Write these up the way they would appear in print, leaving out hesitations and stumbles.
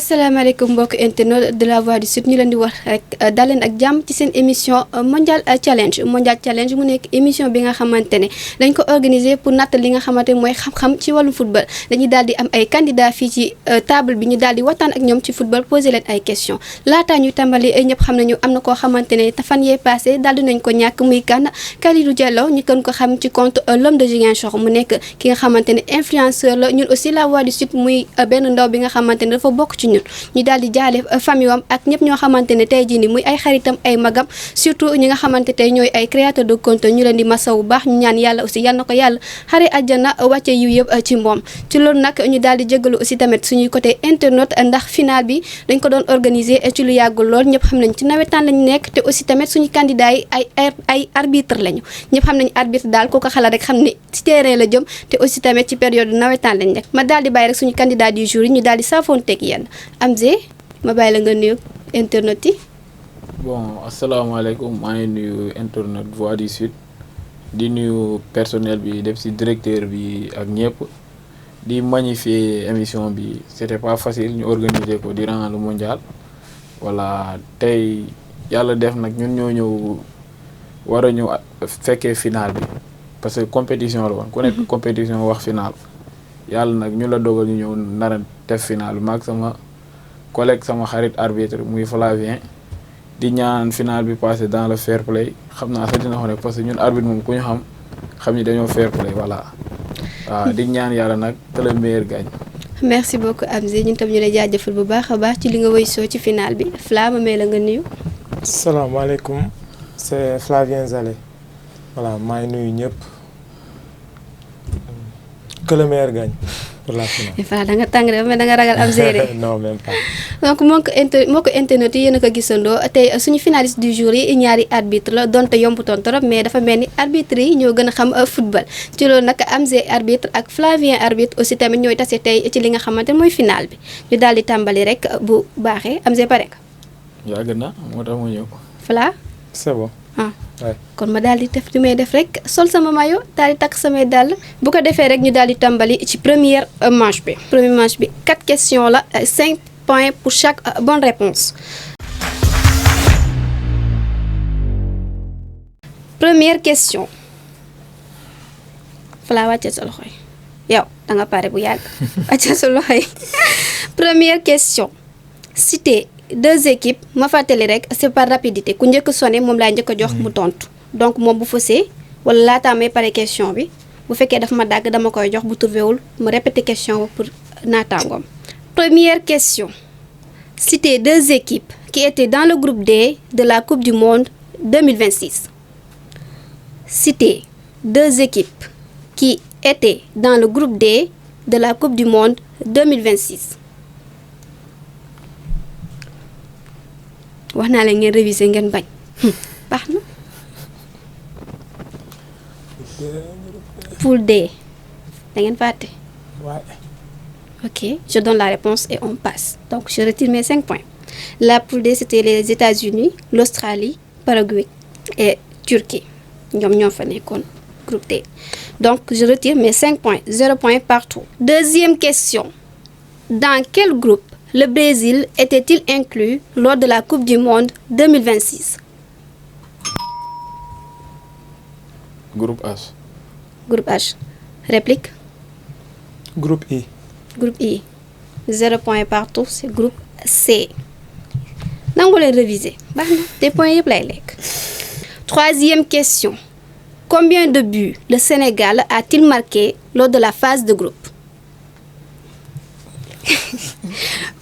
asalaamaaleykum mbokk internet de la voix du sud ñu leen di wax rek daleen ak jàmm ci seen émission mondial challenge mu nekk émission bi nga xamante ne dañ ko organiser pour natt li nga xamante ne mooy xam-xam ci wàllum football dañuy daal di am ay candidats fii ci table bi ñu daal di waxtaan ak ñoom ci football poser leen ay questions laataa ñu tàmbali ñëpp xam nañu am na koo xamante ne te fan yee passé daal di nañ ko ñàkk muy kan Kalidou Diallo ñu gën ko xam ci compte l'homme de Ziguinchor mu nekk ki nga xamante ne influenceur la ñun aussi la voix du sud muy benn ndaw bi nga xamante ne dafa bokk ci ñun ñu daal di jaale famille am ak ñëpp ñoo xamante ne tey jii nii muy ay xaritam ay magam surtout ñi nga xamante tey ñooy ay créateur de contenu ñu leen di masawu baax ñu ñaan yàlla aussi yal na ko yàlla xare àjjana wàcce yiw yëpp ci moom ci loolu nag ñu daal di jégalu aussi tamit suñuy côté internet ndax final bi dañ ko doon organiser ci lu yàggul lool ñëpp xam nañ ci nawetaan lañu nekk te aussi tamit suñu candidat yi ay arbitre lañu ñëpp xam nañ arbitre daal ku ko xalaat rek xam ne ci terrain la jëm te aussi tamit ci période nawetaan lañ nekk ma daal di bàyyi rek suñu candidat du jour yi ñu daal di saafoonteeg yéen Amzé ma bàyyi la nga nuyu internet yi. bon asalaamaaleykum maa ngi nuyu internet voix du sud di nuyu personnel bi def ci directeur bi ak ñëpp di magnifier émission bi c'était pas facile ñu organiser ko durant le mondial voilà tey yàlla def nag ñun ñoo ñëw war a ñëw fekkee final bi parce que compétition la woon ku nekk compétition wax final yàlla nag ñu la dogal ñu ñëw nar a def final bi maag sama collègue sama xarit arbitre muy Flavien di ñaan final bi passé dans le fair play xam naa sax dina ko nekk parce que ñun arbitre moom ku ñu xam ni dañoo fair play voilà waaw di ñaan yàlla nag que le meilleur gagne. merci beaucoup Amzé ñun tam ñu lay jaajëfal bu baax a baax ci li nga woy soo ci final bi Fla ma may la nga nuyu. salaamaaleykum c'est Flavien Zalé voilà maa ngi nuyu ñëpp que le meilleur gagne pour la finale. Fla da nga tàng de mais da nga ragal Amzé de. non même pas. donc moo ko internet yi yéen a ko gisandoo tey suñu finaliste du jour yi ñaari arbitre la donte yombutoon trop mais dafa mel ni arbitre yi ñoo gën a xam football ci loolu nag Amzé arbitre ak Flavien arbitre aussi tamit ñooy tase tey ci li nga xamante mooy final bi ñu daal di tàmbali rek bu baaxee Amzé pare nga. yàgg na moo tax mu ñëw. Fla. c'est bon. Ouais. kon ma daal di def li may def rek sol sama maillot daal di takk samay dàll bu ko defee rek ñu daal di tàmbali ci première manche bi. première manche bi 4 questions la 5 points pour chaque bonne réponse. première question. Fala wàcce sa loxo yi yow da nga pare bu yàgg wàcce sa loxo yi première question. cité 2 équipes ma fàttali rek c'est par rapidité ku njëkk sonné moom laa njëkk a jox mu tontu donc moom bu fësee wala laataa may pare question bi bu fekkee daf ma dàgg dama koy jox bu trouvé wul mu répéter question ba pour naataangoom. première question citez 2 équipes qui étaient dans le groupe D de la coupe du monde 2026. citez 2 équipes qui étaient dans le groupe D de la coupe du monde 2026. wax naa leen ngeen réviser ngeen bañ baax na. poule D da ngeen fàtte. Ouais. ok je donne la réponse et on passe donc je retire mes 5 points. la poule D c'était les États-Unis l'Australie Paraguay et Turquie ñoom ñoo fa nekkoon groupe D donc je retire mes 5 points 0 point partout. deuxième question dans quel groupe le Brésil était-il inclus lors de la Coupe du Monde 2026? groupe H. Groupe H. Réplique? Groupe I. Groupe I. 0 point partout, c'est groupe C. nangu leen réviser baax na des points yëpp lay lekk. troisième question. Combien de buts le Sénégal a-t-il marqué lors de la phase de groupe?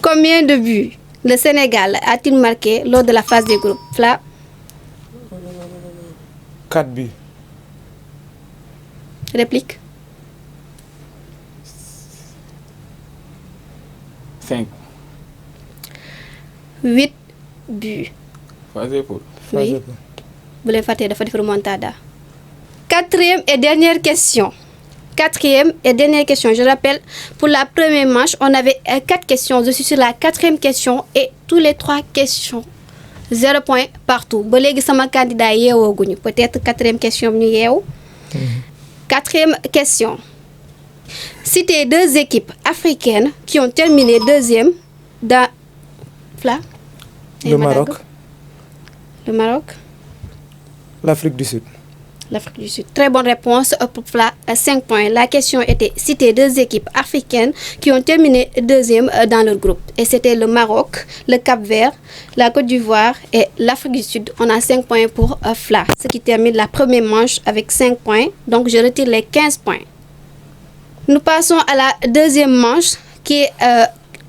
Combien de buts le Sénégal a-t-il marqué lors de la phase de groupe? Fla. 4 buts. Réplique. 5. 8 buts. phase de poule. Oui. Bu leen fàttee dafa def remontada. Quatrième et dernière question. Je rappelle, pour la première manche, on avait 4 questions. Je suis sur la 4e question et tous les 3 questions. 0 point partout. Ba léegi sama candidat yeewooguñu. Peut-être 4e question bi ñu yeewu. 4e question. Citez 2 équipes africaines qui ont terminé 2e dans Fla. Le Maroc. Le Maroc. L'Afrique du Sud. L'Afrique du Sud. Très bonne réponse pour Fla. 5 points. La question était citer 2 équipes africaines qui ont terminé deuxième dans leur groupe. Et c'était le Maroc, le Cap-Vert, la Côte d'Ivoire et l'Afrique du Sud. On a 5 points pour Fla, ce qui termine la première manche avec 5 points. Donc je retire les 15 points. Nous passons à la deuxième manche qui est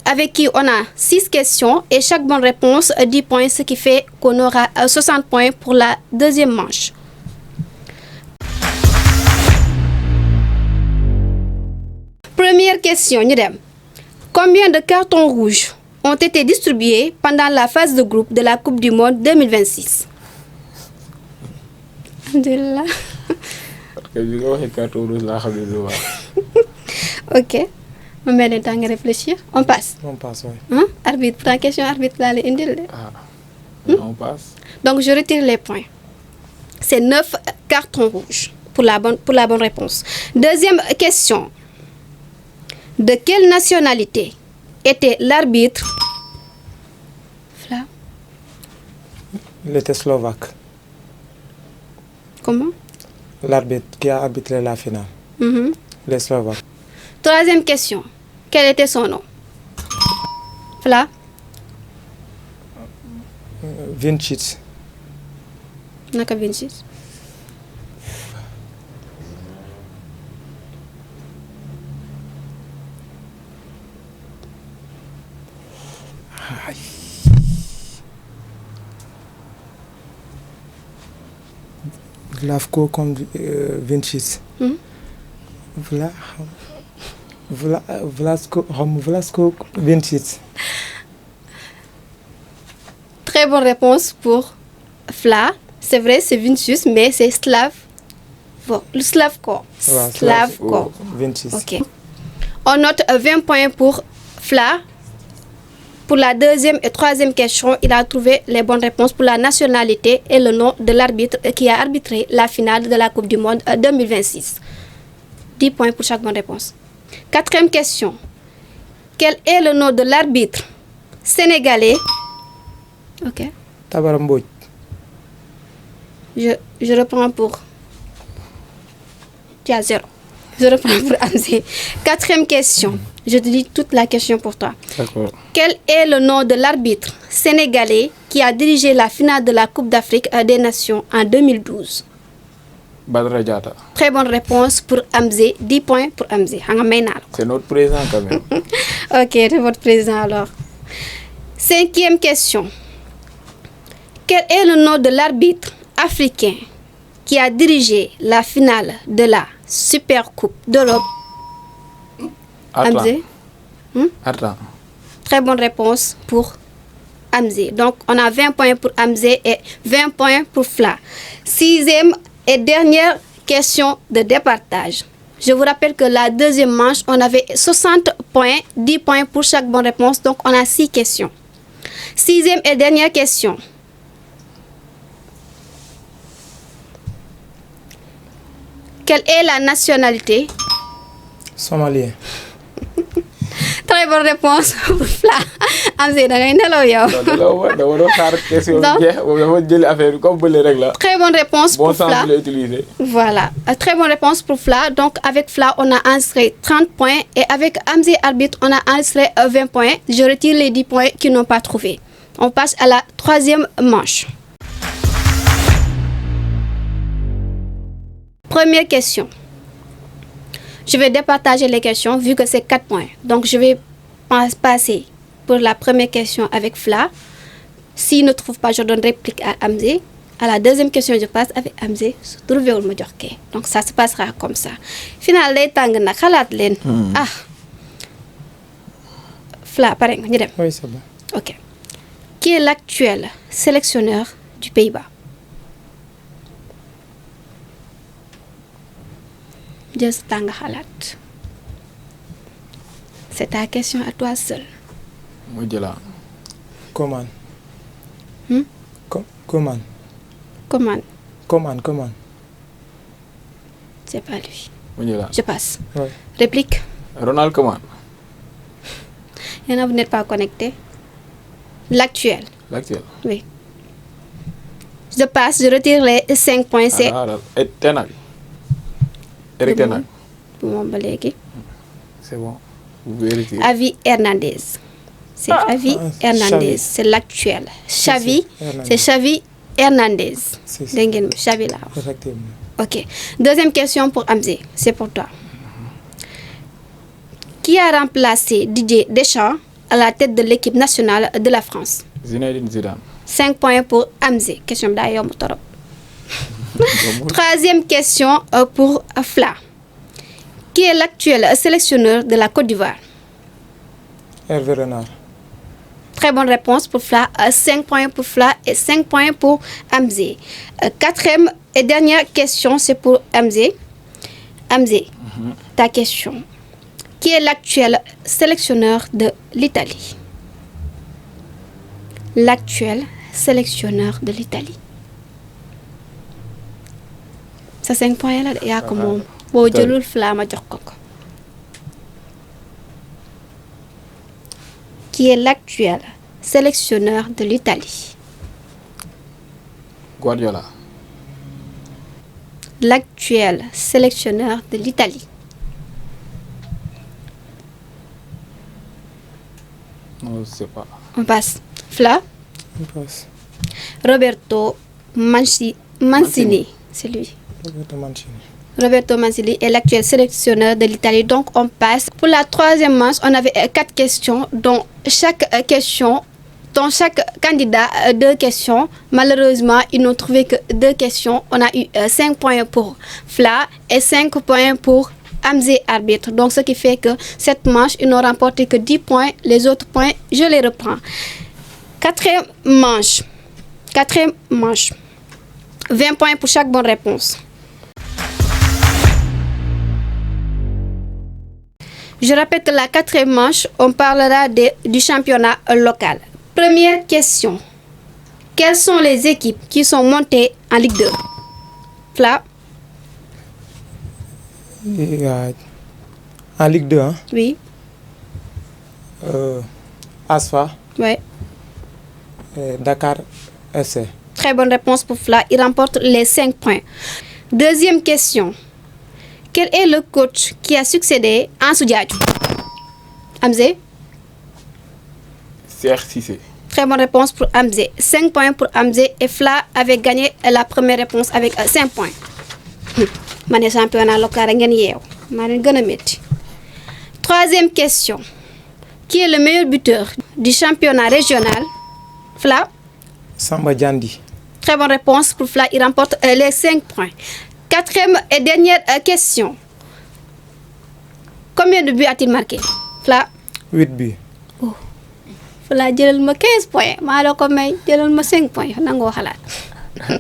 avec qui on a 6 questions et chaque bonne réponse 10 points, ce qui fait qu'on aura 60 points pour la deuxième manche. Première question, ñu dem. Combien de cartons rouges ont été distribués pendant la phase de groupe de la Coupe du Monde 2026? Alhamdulillah. parce que bi nga waxee carton rouge laa xam ne lu baax. Ok. On met le temps de réfléchir. On passe. On passe, oui. Hein? Arbitre, pour la question arbitre, là, les indil. On passe. Donc, je retire les points. C'est 9 cartons rouges pour la bonne réponse. Deuxième question. De quelle nationalité était l'arbitre? Fla. Il était slovaque. Comment? L'arbitre qui a arbitré la finale. Les Slovaques. Troisième question. Quel était son nom? Fla. Vincic. Naka Vincic. Vlavko comme Vincic. Vlasco Vincic. Très bonne réponse pour Fla. C'est vrai, c'est Vincius, mais c'est Slav. Bon, le Slavko. Ouais, Slavko. Vincic. Ok. On note 20 points pour Fla. Pour la deuxième et troisième question, il a trouvé les bonnes réponses pour la nationalité et le nom de l'arbitre qui a arbitré la finale de la Coupe du Monde 2026. 10 points pour chaque bonne réponse. Quatrième question. Quel est le nom de l'arbitre sénégalais? Ok. Tabara Mbodj. Je reprends pour... Tu as 0. Je reprends pour Amzé. Quatrième question. Je te dis toute la question pour toi. D'accord. Quel est le nom de l'arbitre sénégalais qui a dirigé la finale de la Coupe d'Afrique des Nations en 2012? Badara Diatta. Très bonne réponse pour Amzé. 10 points pour Amzé. C'est notre président quand même. Ok, c'est votre président alors. Cinquième question. Quel est le nom de l'arbitre africain qui a dirigé la finale de la Super Coupe d'Europe? Amzé. Attends. Très bonne réponse pour Amzé. Donc, on a 20 points pour Amzé et 20 points pour Fla. Sixième et dernière question de départage. Je vous rappelle que la deuxième manche, on avait 60 points, 10 points pour chaque bonne réponse. Donc, on a 6 questions. Sixième et dernière question. Quelle est la nationalité? Somalien. Très bonne réponse pour Fla. Amzé, da ngay nelaw yow. Très bonne réponse pour Fla. Voilà. Très bonne réponse pour Fla. Donc, avec Fla, on a enregistré 30 points. Et avec Amzé Arbitre, on a enregistré 20 points. Je retire les 10 points qu'ils n'ont pas trouvés. On passe à la troisième manche. Première question. Je vais départager les questions vu que c'est 4 points. Donc, je vais passer pour la première question avec Fla. S'il ne trouve pas, je donne réplique à Amzé. À la deuxième question, je passe avec Amzé. Donc, ça se passera comme ça. Final, les tang na khalat len. Ah. Fla, pareil, ñu dem. Oui, c'est bon. OK. Qui est l'actuel sélectionneur du Pays-Bas? Just tang khalat. C'est ta question à toi seul. Comment? Comment? C'est pas lui. Moudjela. Je passe. Ouais. Réplique. Ronald Koeman. Il y en a, vous n'êtes pas connecté. L'actuel. L'actuel. Oui. Je passe, je retire les 5 points. C'est Ten Hag. Eric Ten Hag. pour mon balai. C'est bon. Vous vérifiez. Avi Hernandez. C'est Avi Hernandez. Xavi. C'est l'actuel. Xavi, Hernandez. c'est Xavi Hernandez. C'est ça. Dégg ngeen Xavi là. Effectivement. Ok. Deuxième question pour Amzé. C'est pour toi. Qui a remplacé Didier Deschamps à la tête de l'équipe nationale de la France? Zinedine Zidane. 5 points pour Amzé. Question daa yomb torop. Troisième question pour Fla. Qui est l'actuel sélectionneur de la Côte d'Ivoire? Hervé Renard. Très bonne réponse pour Fla. 5 points pour Fla et 5 points pour Amzé. Quatrième et dernière question, c'est pour Amzé. Amzé, ta question. Qui est l'actuel sélectionneur de l'Italie? L'actuel sélectionneur de l'Italie. Ça 5 points là yaa ko moom. boo jëlul Fla ma jox ko ko. Qui est l'actuel sélectionneur de l'Italie? Guardiola. L'actuel sélectionneur de l'Italie. Non, je sais pas. On passe. Fla. On passe. Roberto Mancini. C'est lui. Roberto Mancini. Roberto Mancini est l'actuel sélectionneur de l'Italie. Donc, on passe. Pour la troisième manche, on avait 4 questions, dont chaque candidat, 2 questions. Malheureusement, ils n'ont trouvé que 2 questions. On a eu 5 points pour Fla et 5 points pour Amzé arbitre. Donc, ce qui fait que cette manche, ils n'ont remporté que 10 points. Les autres points, je les reprends. Quatrième manche. 20 points pour chaque bonne réponse. Je répète que la 4e manche, on parlera du championnat local. Première question. Quelles sont les équipes qui sont montées en Ligue 2? Fla? En Ligue 2, hein? Oui. Asfa, Oui. Dakar FC. Très bonne réponse pour Fla. Il remporte les 5 points. Deuxième question. Quel est le coach qui a succédé à Ansou Diadio? Amzé? Cheikh Cissé. Très bonne réponse pour Amzé. 5 points pour Amzé et Fla avait gagné la première réponse avec 5 points. Mané championnat local ngeen yeew. Ma leen gën a métti. Troisième question. Qui est le meilleur buteur du championnat régional? Fla? Samba Diandi. Très bonne réponse pour Fla. Il remporte les 5 points. Quatrième et dernière question. Combien de buts a-t-il marqué? Fla? 8 buts. Fla jëlal ma 15 points. maa la ko may jëlal ma 5 points. Nangoo xalaat.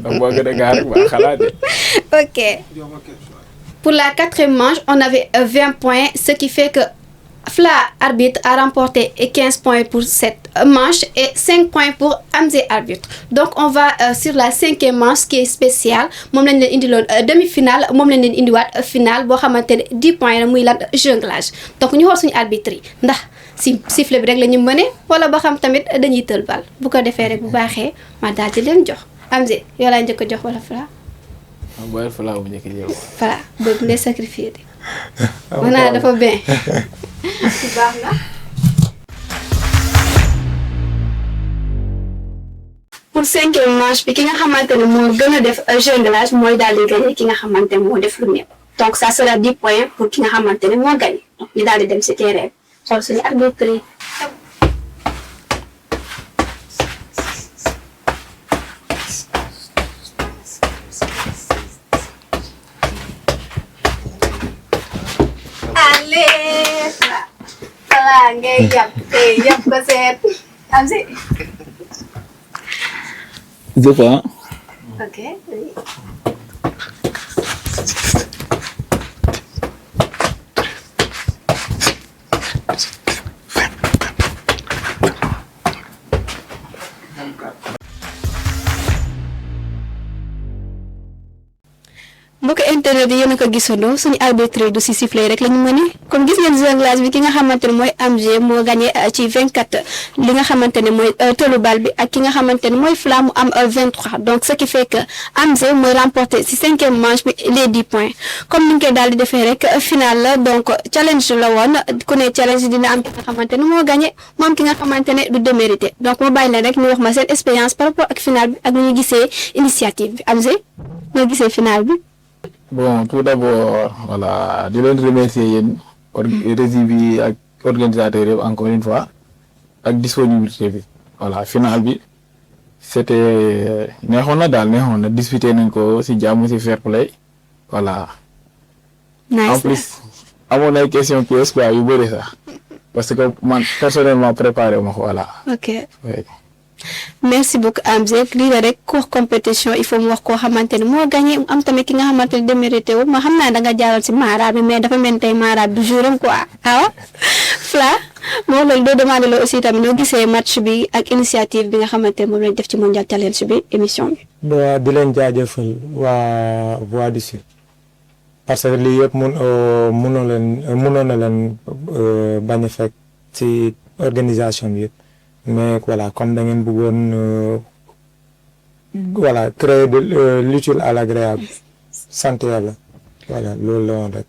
Boo gën a gaar rek waa xalaat de. Ok. Pour la 4e manche, on avait 20 points, ce qui fait que Fla arbitre a remporté 15 points pour cette manche et 5 points pour Amzé arbitre. Donc on va sur la 5e manche qui est spéciale. Moom lañ leen indiloon demi-finale, moom lañ leen indiwaat finale boo xamante ne 10 points la muy lan jonglage. Donc ñu xool suñu arbitre yi ndax sifflet bi rek la ñu mëne wala ba xam tamit dañuy tël bal bu ko defee rek bu baaxee ma daal di leen jox. Amzé yow laa njëkk a jox wala Fla? Booy Fla bu njëkk a jox. Fla boobu ne sacrifié de. Voilà, dafa bien. Baax na. Pour 5e manche bi ki nga xamante ne moo gën a def jonglage mooy daal di gagné ki nga xamante ne moo def lu néew. Donc ça sera 10 points pour ki nga xamante ne moo gagné. Donc ñu daal di dem si terrain xool suñu arbitre yi. Allez, voilà ngay yàpp ko seet Amzé. Je pas. Ok. Oui. mbokk internet yi yéen a ko gisandoo suñu arbitre du si sifflet rek la ñu mën comme gis ngeen jonglage bi ki nga xamante ne mooy Amzé moo gagné ci 24 li nga xamante ne mooy tollu bal bi ak ki nga xamante ne mooy Fla mu am 23 donc ce qui fait que Amzé mooy remporté si 5e manche bi les 10 points comme ni ñu koy daal di defee rek final la donc challenge la woon ku ne challenge dina am ki nga xamante ne moo gagné moom ki nga xamante ne du démérité donc ma bàyyi leen rek ñu wax ma seen expérience par rapport ak final bi ak ni ñu gisee initiative bi Amzé ñoo gisee final bi. Bon, tout d'abord, voilà, di leen remercier yéen régie bi ak organisateur yëpp encore une fois ak disponibilité bi voilà final bi c'était neexoon na disputé nañ ko ci jàmm ci fair play voilà. Nice. En plus amoon ay question pièces quoi yu bëri sax parce que man personnellement préparé ma ko voilà. Ok. Oui. Merci beaucoup Amzé lii la rek cours compétition il faut mu wax koo xamante ne moo gagné am tamit ki nga xamante ne démérité wu ma xam naa da nga jaaral si mara bi mais dafa mel ni tey mara bi du jour am quoi ah Fla moo loolu doo demandé la aussi tamit noo gisee match bi ak initiative bi nga xamante ne moom lañ def ci mondial challenge bi émission bi. di leen jaajëfal waa Voix du Sud parce que lii yëpp mënoon na leen bañ a fekk ci organisation bi yëpp. Mais voilà, comme da ngeen bëggoon voilà créer de l'utile à l'agréable sant yàlla voilà loolu la woon rek.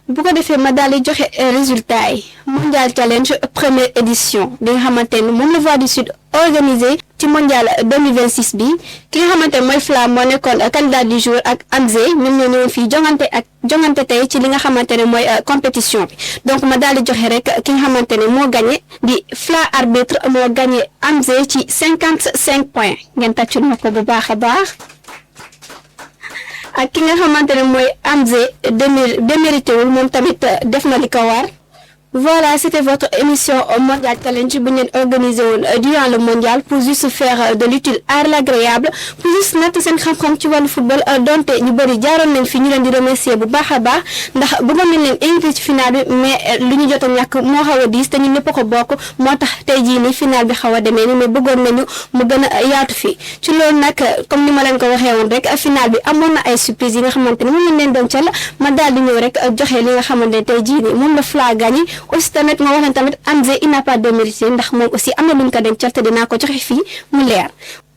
bu ko defee ma daal di joxe résultat yi mondial challenge première édition bi nga xamante ne moom la Voix du Sud organisé ci mondial 2026 bi ki nga xamante ne mooy Fla moo nekkoon candidat du jour ak Amzé ñoom ñoo ñëwoon fii jongante tey ci li nga xamante ne mooy compétition bi donc ma daal di joxe rek ki nga xamante ne moo gagné di Fla arbitre moo gagné Amzé ci 55 points ngeen tàccul ma ko bu baax a baax. ak ki nga xamante ne mooy Amzé démérité wul moom tamit def na li ko war voilà c'était votre émission mondial challenge bu ñu leen organisé woon durant le mondial pour juste faire de l'utile à l'agréable pour juste natt seen xam-xam ci wàllu football donte ñu bëri jaaroon nañ fi ñu leen di remercier bu baax a baax ndax bëggoon nañ leen invité ci final bi mais li ñu jot a ñàkk moo xaw a diis te ñun ñëpp a ko bokk moo tax tey jii nii final bi xaw a demee ni mais bëggoon nañu mu gën a yaatu fii ci loolu nag comme ni ma leen ko waxee woon rek final bi amoon na ay surprise yi nga xamante ne moom lañ leen doon cal ma daal di ñëw rek joxe li nga xamante ne tey jii nii moom la Fla gagné aussi tamit ma wax leen tamit Amzé il n'a pas démérité ndax moom aussi am na lu ñu ko dencal te dinaa ko joxe fii mu leer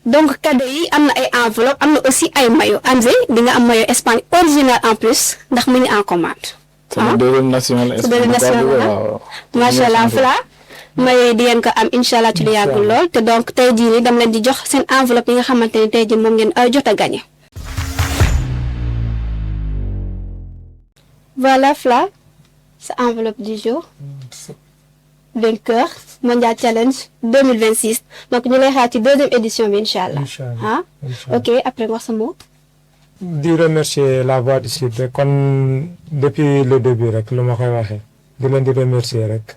donc cadeau yi am na ay enveloppe am na aussi ay maillot Amzé di nga am maillot Espagne original en plus ndax mu ngi en commande. sama deuxième national Espagne macha allah Fla maillot yi di ngeen ko am incha allah ci lu yàggul lool te donc tey jii nii dama leen di jox seen enveloppe yi nga xamante ne tey jii moom ngeen jot a gagné. Voilà Fla. sa enveloppe du jour vainqueur mondial challenge 2026 donc ñu lay xaar ci deuxième édition bi incha allah. ah ok après wax sa mot. di remercier la Voix du Sud rek kon depuis le début rek lu ma koy waxee di leen di remercier rek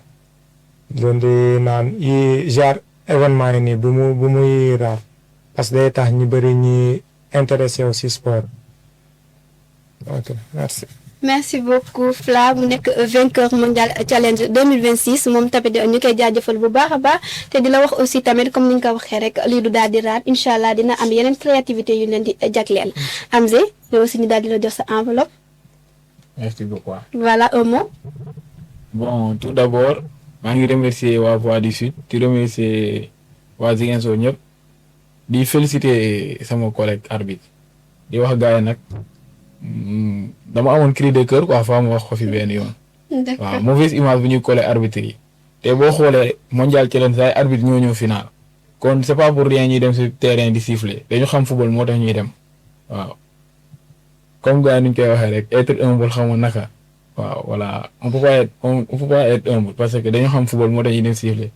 di leen di naan yi genre événement yi nii bu muy raar parce que day tax ñu bëri ñi intéressé aussi sport ok merci. merci beaucoup Fla mu nekk vainqueur mondial challenge 2026 moom tamit ñu koy jaajëfal bu baax a baax te di la wax aussi tamit comme ni ñu ko waxee rek lii du daal di raar incha allah dina am yeneen créativité yu leen di jagleel Amzé yow aussi ñu daal di la jox sa enveloppe. Merci beaucoup. voilà un mot. Bon, tout d'abord maa ngi remercier waa Voix du Sud di remercier waa Ziguinchor ñëpp di féliciter sama collègue arbitre di wax gars yi nag. dama amoon cri de cœur quoi fa ma wax ko fi benn yoon. waaw mauvaise image bu ñuy collé arbitre yi te boo xoolee mondial challenge say arbitre ñoo ñëw final kon c'est pas pour rien ñuy dem ci terrain di siffler dañu xam football moo tax ñuy dem waaw comme gars yi nuñ koy waxee rek être humble xamoo naka waaw voilà on peut pas être humble parce que dañu xam football moo tax ñuy dem siffler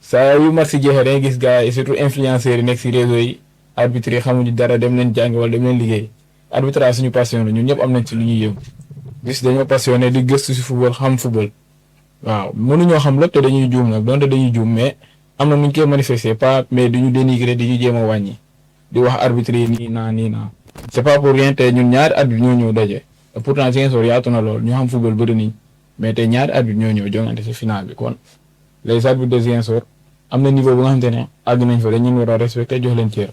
saa yu match si jeexee dañuy gis gars yi surtout influenceurs yi nekk ci réseau yi arbitre yi xamuñu dara dem leen jàng wala dem leen liggéey. arbitrage suñu passion la ñun ñëpp am nañ ci lu ñuy yëngu gis dañoo passionné di gëstu ci football xam football waaw mënuñoo xam lépp te dañuy juum nag donte dañuy juum mais am na nu ñu koy manifester pas mais duñu dénigrer di ñu jéem a wàññi di wax arbitre yi nii naa c'est pas pour rien te ñun ñaari arbitre ñoo ñëw daje pourtant Ziguinchor yaatu na lool ñu xam football bëri nañ mais te ñaari arbitre ñoo ñëw jongante ci final bi kon les arbitres de Ziguinchor am na niveau bu nga xamante ne àgg nañ fa dañu war a respecter jox leen cër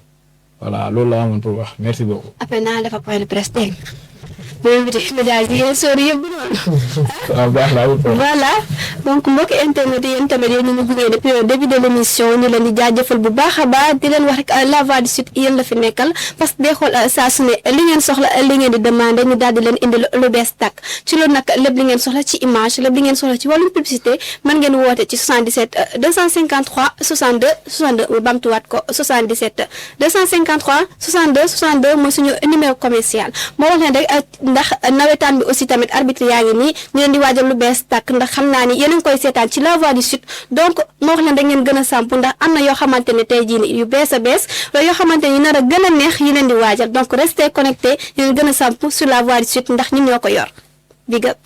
voilà loolu la amoon pour wax merci beaucoup. après naa dafa point de presse dégg média yi sori yëpp noonu. baax na voilà donc mbokki internet yéen tamit yéen ñu ngi gunge depuis le début de l' émission ñu leen di jaajëfal bu baax a baax di leen wax rek la voix du sud yéen la fi nekkal parce que day xool saa su ne li ngeen soxla li ngeen di demandé ñu daal di leen indi lu bees tàkk ci loolu nag lépp li ngeen soxla ci image lépp li ngeen soxla ci wàllum publicité mën ngeen woote ci 77 253 62 62 mu bamtuwaat ko 77 253 62 62 mooy suñu numéro commercial moo wax leen rek ndax nawetaan bi aussi tamit arbitre yaa ngi nii ñu leen di waajal lu bees tàkk ndax xam naa ni yéen a ngi koy seetaan ci la voix du sud donc moo wax leen da ngeen gën a samp ndax am na yoo xamante ne tey jii nii yu bees a bees loolu yoo xamante ni nar a gën a neex yi leen di waajal donc restez connecté yéen gën a samp sur la voix du sud ndax ñun ñoo ko yor big up